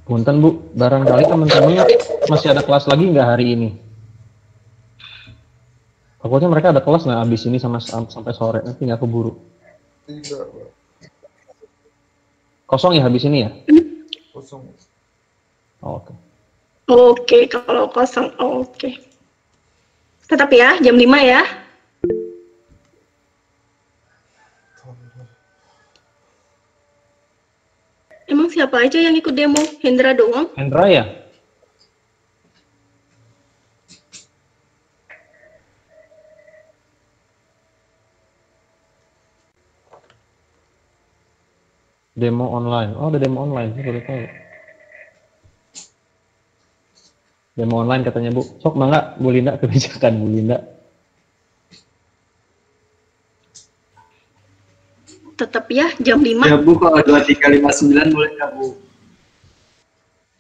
Punten Bu, barangkali teman-teman masih ada kelas lagi nggak hari ini? Pokoknya mereka ada kelas nggak abis ini sampai sore, nanti nggak keburu. Tidak, Pak. Kosong ya habis ini ya? Kosong. Oh, oke. Oke, kalau kosong, oke. Tetap ya, jam 5 ya. Emang siapa aja yang ikut demo? Hendra doang? Hendra ya? Demo online. Oh, ada demo online. Saya baru tahu. Demo online katanya Bu. Sok mangga Bu Linda, kebijakan Bu Linda. Tetap ya, jam 5. Ya Bu, kalau 2359 boleh nggak Bu?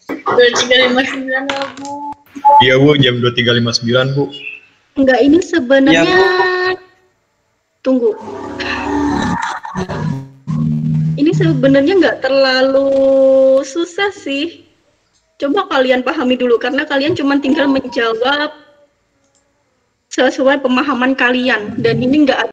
2359 ya Bu. Iya Bu, jam 2359 Bu. Enggak, ini sebenarnya tunggu. Ini sebenarnya nggak terlalu susah sih. Coba kalian pahami dulu, karena kalian cuma tinggal menjawab sesuai pemahaman kalian. Dan ini nggak